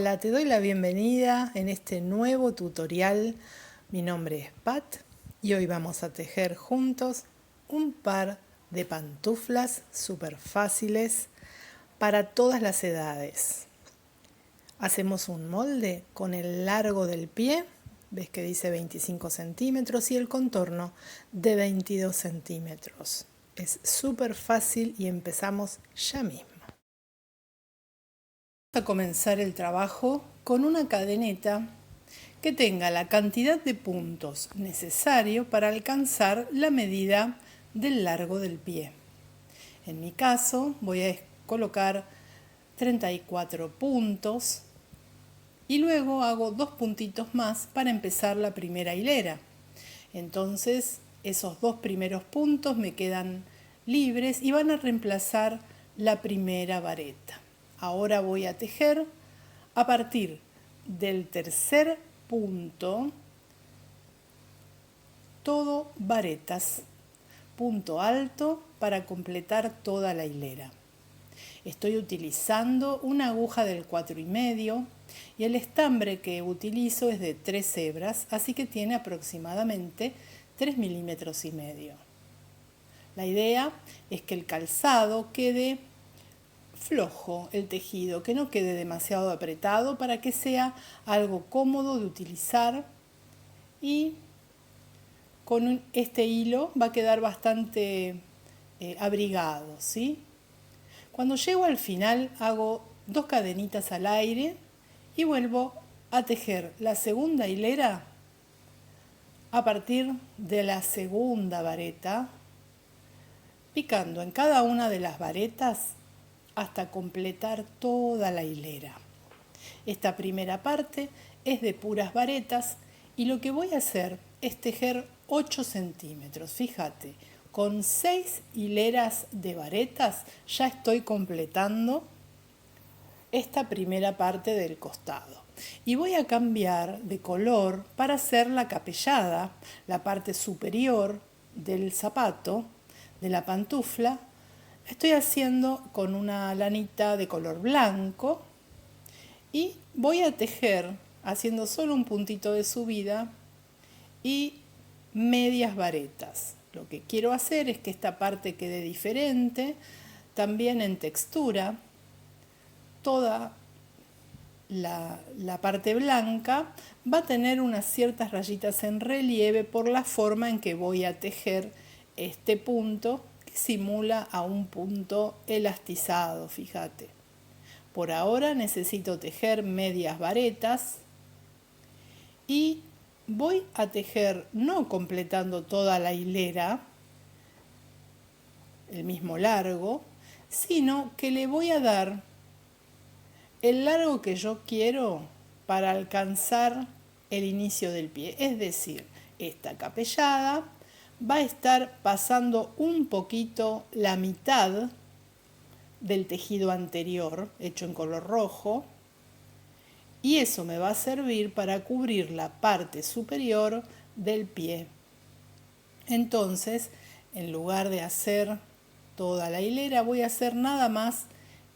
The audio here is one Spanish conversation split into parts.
Hola, te doy la bienvenida en este nuevo tutorial. Mi nombre es Pat y hoy vamos a tejer juntos un par de pantuflas súper fáciles para todas las edades. Hacemos un molde con el largo del pie, ves que dice 25 centímetros, y el contorno de 22 centímetros. Es súper fácil y empezamos ya mismo. Vamos a comenzar el trabajo con una cadeneta que tenga la cantidad de puntos necesario para alcanzar la medida del largo del pie. En mi caso voy a colocar 34 puntos y luego hago 2 puntitos más para empezar la primera hilera. Entonces esos 2 primeros puntos me quedan libres y van a reemplazar la primera vareta. Ahora voy a tejer a partir del tercer punto, todo varetas, punto alto para completar toda la hilera. Estoy utilizando una aguja del 4,5 y el estambre que utilizo es de 3 hebras, así que tiene aproximadamente 3,5 milímetros. La idea es que el calzado quede flojo, el tejido, que no quede demasiado apretado para que sea algo cómodo de utilizar, y con este hilo va a quedar bastante abrigado, ¿sí? Cuando llego al final hago 2 cadenitas al aire y vuelvo a tejer la segunda hilera a partir de la segunda vareta, picando en cada una de las varetas hasta completar toda la hilera. Esta primera parte es de puras varetas y lo que voy a hacer es tejer 8 centímetros. Fíjate, con 6 hileras de varetas ya estoy completando esta primera parte del costado. Y voy a cambiar de color para hacer la capellada, la parte superior del zapato, de la pantufla. Estoy haciendo con una lanita de color blanco y voy a tejer haciendo solo un puntito de subida y medias varetas. Lo que quiero hacer es que esta parte quede diferente, también en textura. Toda la parte blanca va a tener unas ciertas rayitas en relieve por la forma en que voy a tejer este punto, que simula a un punto elastizado, fíjate. Por ahora necesito tejer medias varetas y voy a tejer no completando toda la hilera, el mismo largo, sino que le voy a dar el largo que yo quiero para alcanzar el inicio del pie. Es decir, esta capellada va a estar pasando un poquito la mitad del tejido anterior, hecho en color rojo, y eso me va a servir para cubrir la parte superior del pie. Entonces, en lugar de hacer toda la hilera, voy a hacer nada más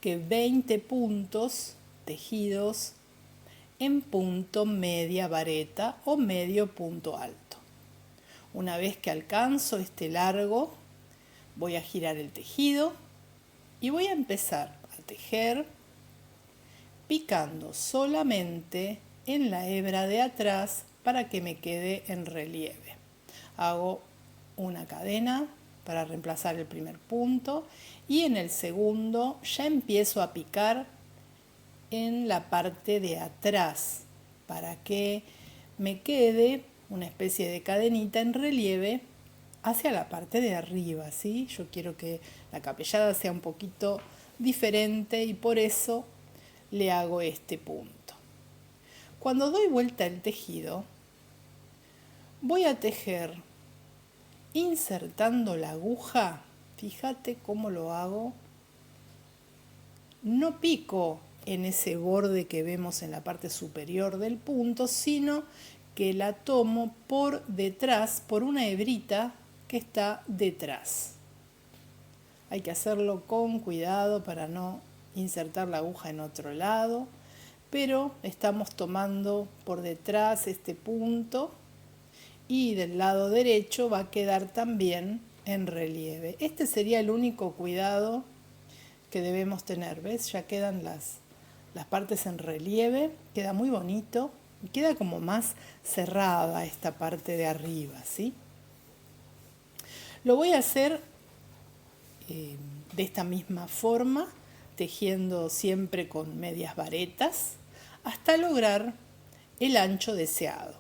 que 20 puntos tejidos en punto media vareta o medio punto alto. Una vez que alcanzo este largo, voy a girar el tejido y voy a empezar a tejer picando solamente en la hebra de atrás para que me quede en relieve. Hago una cadena para reemplazar el primer punto y en el segundo ya empiezo a picar en la parte de atrás para que me quede una especie de cadenita en relieve hacia la parte de arriba, ¿sí? Yo quiero que la capellada sea un poquito diferente y por eso le hago este punto. Cuando doy vuelta el tejido, voy a tejer insertando la aguja. Fíjate cómo lo hago. No pico en ese borde que vemos en la parte superior del punto, sino que la tomo por detrás, por una hebrita que está detrás. Hay que hacerlo con cuidado para no insertar la aguja en otro lado, pero estamos tomando por detrás este punto y del lado derecho va a quedar también en relieve. Este sería el único cuidado que debemos tener, ¿ves? Ya quedan las partes en relieve, queda muy bonito y queda como más cerrada esta parte de arriba, ¿sí? Lo voy a hacer de esta misma forma, tejiendo siempre con medias varetas, hasta lograr el ancho deseado.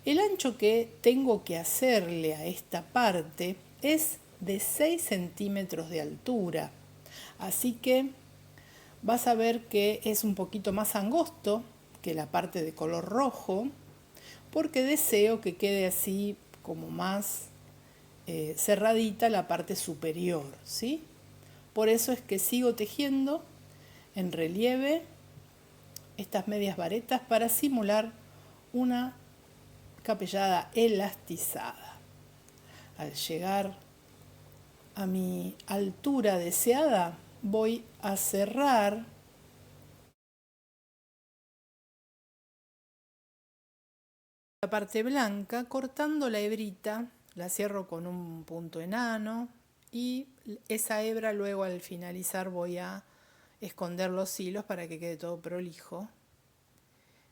El ancho que tengo que hacerle a esta parte es de 6 centímetros de altura, así que vas a ver que es un poquito más angosto que la parte de color rojo, porque deseo que quede así como más cerradita la parte superior, ¿sí? Por eso es que sigo tejiendo en relieve estas medias varetas para simular una capellada elastizada. Al llegar a mi altura deseada, voy a cerrar la parte blanca cortando la hebrita, la cierro con un punto enano y esa hebra luego al finalizar voy a esconder los hilos para que quede todo prolijo.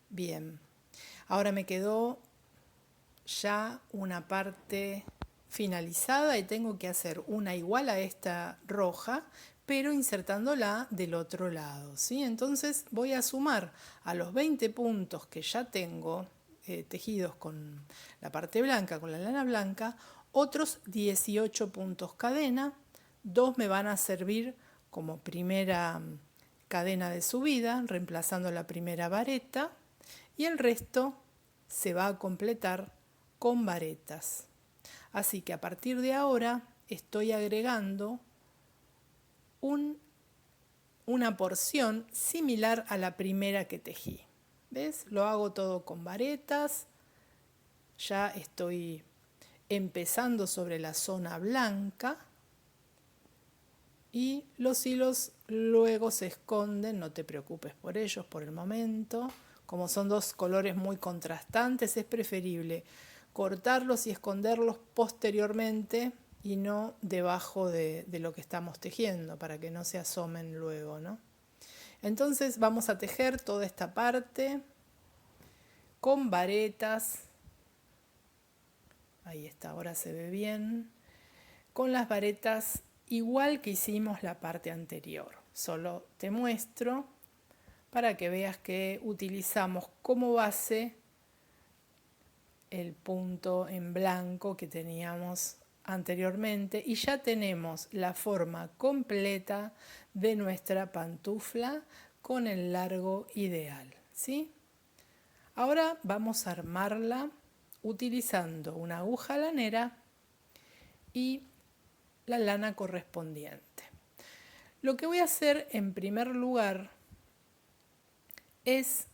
Bien, ahora me quedó ya una parte finalizada y tengo que hacer una igual a esta roja, pero insertándola del otro lado, ¿sí? Entonces voy a sumar a los 20 puntos que ya tengo tejidos con la parte blanca, con la lana blanca, otros 18 puntos cadena. 2 me van a servir como primera cadena de subida, reemplazando la primera vareta, y el resto se va a completar con varetas. Así que a partir de ahora estoy agregando una porción similar a la primera que tejí. ¿Ves? Lo hago todo con varetas. Ya estoy empezando sobre la zona blanca y los hilos luego se esconden, no te preocupes por ellos por el momento. Como son dos colores muy contrastantes, es preferible cortarlos y esconderlos posteriormente y no debajo de lo que estamos tejiendo para que no se asomen luego, ¿no? Entonces vamos a tejer toda esta parte con varetas. Ahí está, ahora se ve bien. Con las varetas igual que hicimos la parte anterior. Solo te muestro para que veas que utilizamos como base el punto en blanco que teníamos anteriormente y ya tenemos la forma completa de nuestra pantufla con el largo ideal, ¿sí? Ahora vamos a armarla utilizando una aguja lanera y la lana correspondiente. Lo que voy a hacer en primer lugar es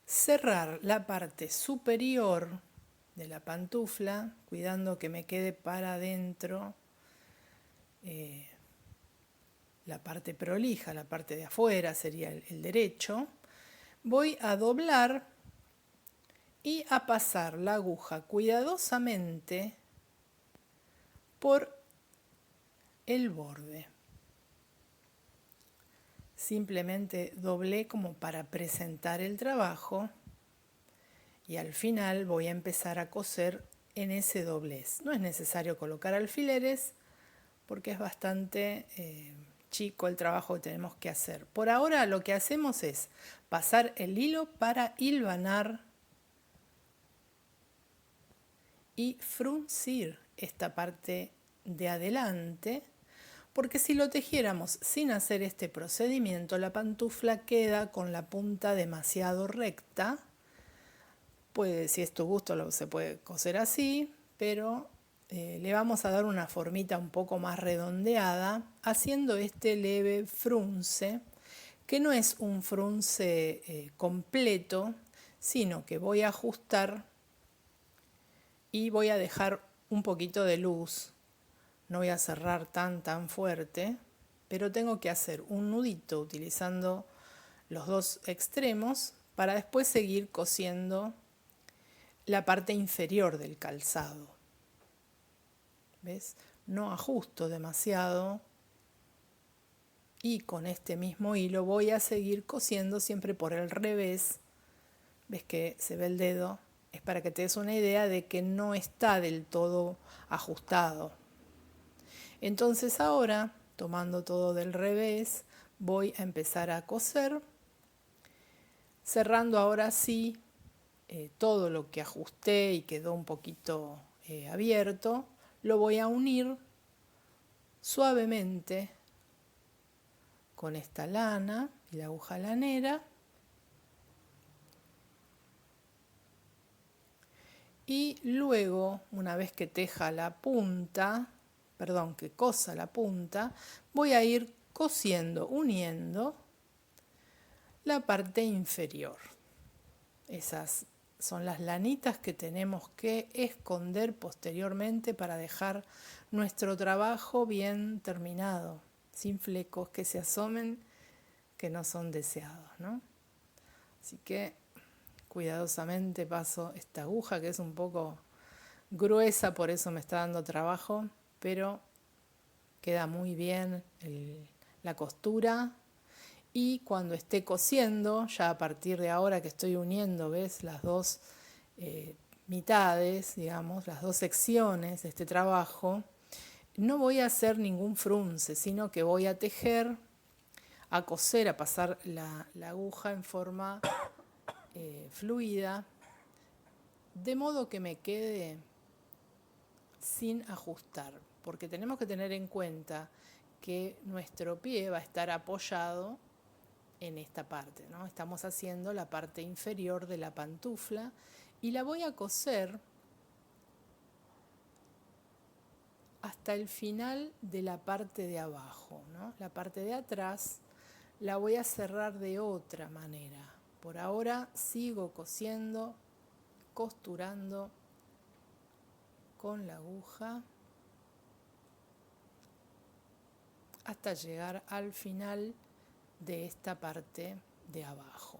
cerrar la parte superior de la pantufla, cuidando que me quede para adentro la parte prolija, la parte de afuera sería el derecho. Voy a doblar y a pasar la aguja cuidadosamente por el borde. Simplemente doblé como para presentar el trabajo y al final voy a empezar a coser en ese doblez. No es necesario colocar alfileres porque es bastante chico el trabajo que tenemos que hacer. Por ahora lo que hacemos es pasar el hilo para hilvanar y fruncir esta parte de adelante, porque si lo tejiéramos sin hacer este procedimiento, la pantufla queda con la punta demasiado recta. Pues, si es tu gusto, se puede coser así, pero le vamos a dar una formita un poco más redondeada, haciendo este leve frunce, que no es un frunce completo, sino que voy a ajustar y voy a dejar un poquito de luz. No voy a cerrar tan fuerte, pero tengo que hacer un nudito utilizando los dos extremos para después seguir cosiendo la parte inferior del calzado. ¿Ves? No ajusto demasiado y con este mismo hilo voy a seguir cosiendo siempre por el revés. ¿Ves que se ve el dedo? Es para que te des una idea de que no está del todo ajustado. Entonces ahora, tomando todo del revés, voy a empezar a coser, cerrando ahora sí todo lo que ajusté y quedó un poquito abierto, lo voy a unir suavemente con esta lana y la aguja lanera. Y luego, una vez que teja la punta, que cosa la punta, voy a ir cosiendo, uniendo la parte inferior. Esas son las lanitas que tenemos que esconder posteriormente para dejar nuestro trabajo bien terminado, sin flecos que se asomen que no son deseados, ¿no? Así que cuidadosamente paso esta aguja que es un poco gruesa, por eso me está dando trabajo, pero queda muy bien la costura. Y cuando esté cosiendo, ya a partir de ahora que estoy uniendo, ¿ves? Las dos mitades, digamos, las dos secciones de este trabajo, no voy a hacer ningún frunce, sino que voy a tejer, a coser, a pasar la aguja en forma fluida, de modo que me quede sin ajustar, porque tenemos que tener en cuenta que nuestro pie va a estar apoyado en esta parte, ¿no? Estamos haciendo la parte inferior de la pantufla y la voy a coser hasta el final de la parte de abajo, ¿no? La parte de atrás la voy a cerrar de otra manera. Por ahora sigo cosiendo, costurando con la aguja hasta llegar al final de esta parte de abajo.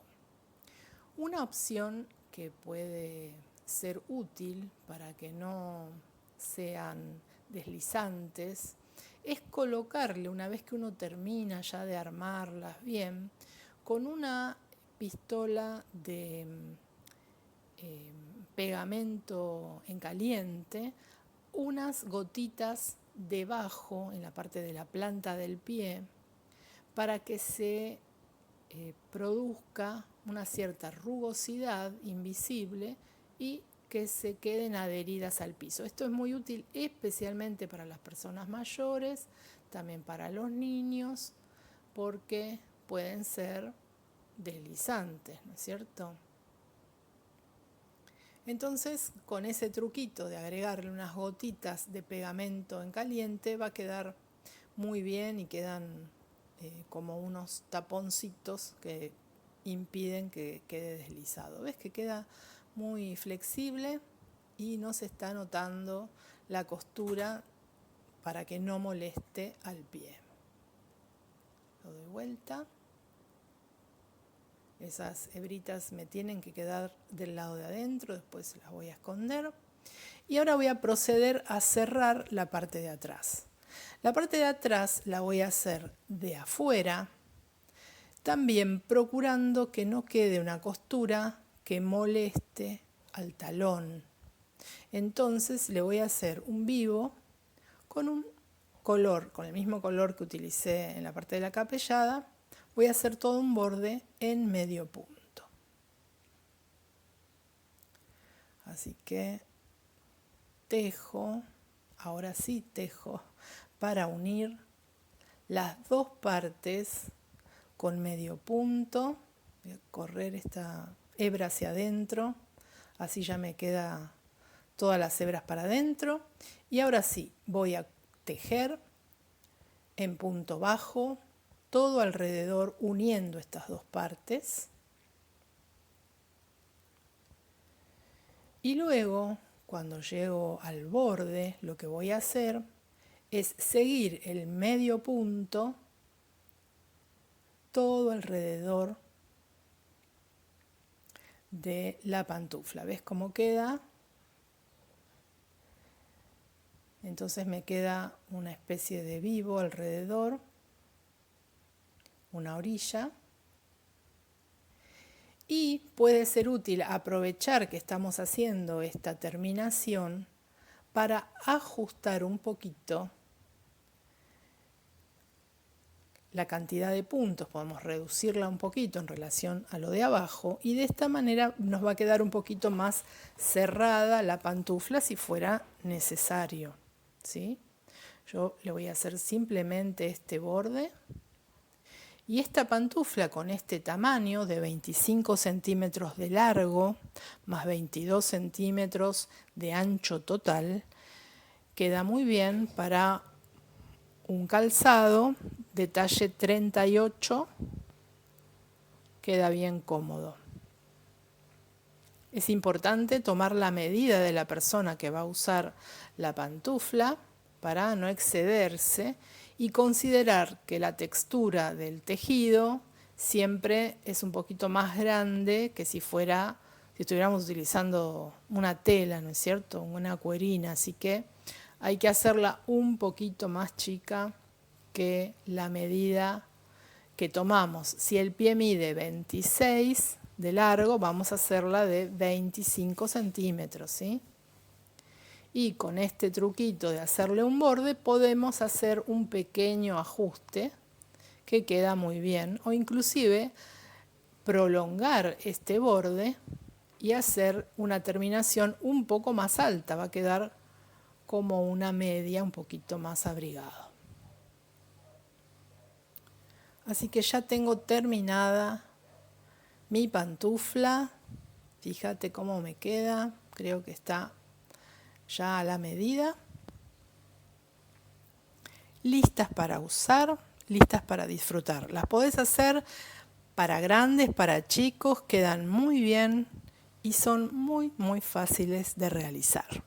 Una opción que puede ser útil para que no sean deslizantes es colocarle, una vez que uno termina ya de armarlas bien, con una pistola de pegamento en caliente, unas gotitas debajo, en la parte de la planta del pie, para que se produzca una cierta rugosidad invisible y que se queden adheridas al piso. Esto es muy útil especialmente para las personas mayores, también para los niños, porque pueden ser deslizantes, ¿no es cierto? Entonces, con ese truquito de agregarle unas gotitas de pegamento en caliente va a quedar muy bien y quedan como unos taponcitos que impiden que quede deslizado. ¿Ves que queda muy flexible y no se está notando la costura para que no moleste al pie? Lo doy vuelta. Esas hebritas me tienen que quedar del lado de adentro, después las voy a esconder. Y ahora voy a proceder a cerrar la parte de atrás. La parte de atrás la voy a hacer de afuera, también procurando que no quede una costura que moleste al talón. Entonces le voy a hacer un vivo con un color, con el mismo color que utilicé en la parte de la capellada. Voy a hacer todo un borde en medio punto. Así que tejo, ahora sí tejo, para unir las dos partes con medio punto. Voy a correr esta hebra hacia adentro, así ya me queda todas las hebras para adentro. Y ahora sí, voy a tejer en punto bajo, todo alrededor uniendo estas dos partes. Y luego, cuando llego al borde, lo que voy a hacer es seguir el medio punto todo alrededor de la pantufla. ¿Ves cómo queda? Entonces me queda una especie de vivo alrededor, una orilla. Y puede ser útil aprovechar que estamos haciendo esta terminación para ajustar un poquito la cantidad de puntos. Podemos reducirla un poquito en relación a lo de abajo y de esta manera nos va a quedar un poquito más cerrada la pantufla si fuera necesario, ¿sí? Yo le voy a hacer simplemente este borde. Y esta pantufla con este tamaño de 25 centímetros de largo más 22 centímetros de ancho total queda muy bien para un calzado de talle 38, queda bien cómodo. Es importante tomar la medida de la persona que va a usar la pantufla para no excederse y considerar que la textura del tejido siempre es un poquito más grande que si estuviéramos utilizando una tela, ¿no es cierto? Una cuerina, así que hay que hacerla un poquito más chica que la medida que tomamos. Si el pie mide 26 de largo, vamos a hacerla de 25 centímetros, ¿sí? Y con este truquito de hacerle un borde podemos hacer un pequeño ajuste que queda muy bien, o inclusive prolongar este borde y hacer una terminación un poco más alta, va a quedar como una media un poquito más abrigado. Así que ya tengo terminada mi pantufla, fíjate cómo me queda, creo que está ya a la medida. Listas para usar, listas para disfrutar. Las podés hacer para grandes, para chicos, quedan muy bien y son muy fáciles de realizar.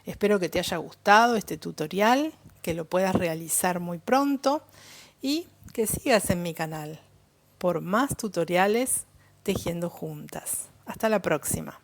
Espero que te haya gustado este tutorial, que lo puedas realizar muy pronto y que sigas en mi canal por más tutoriales tejiendo juntas. Hasta la próxima.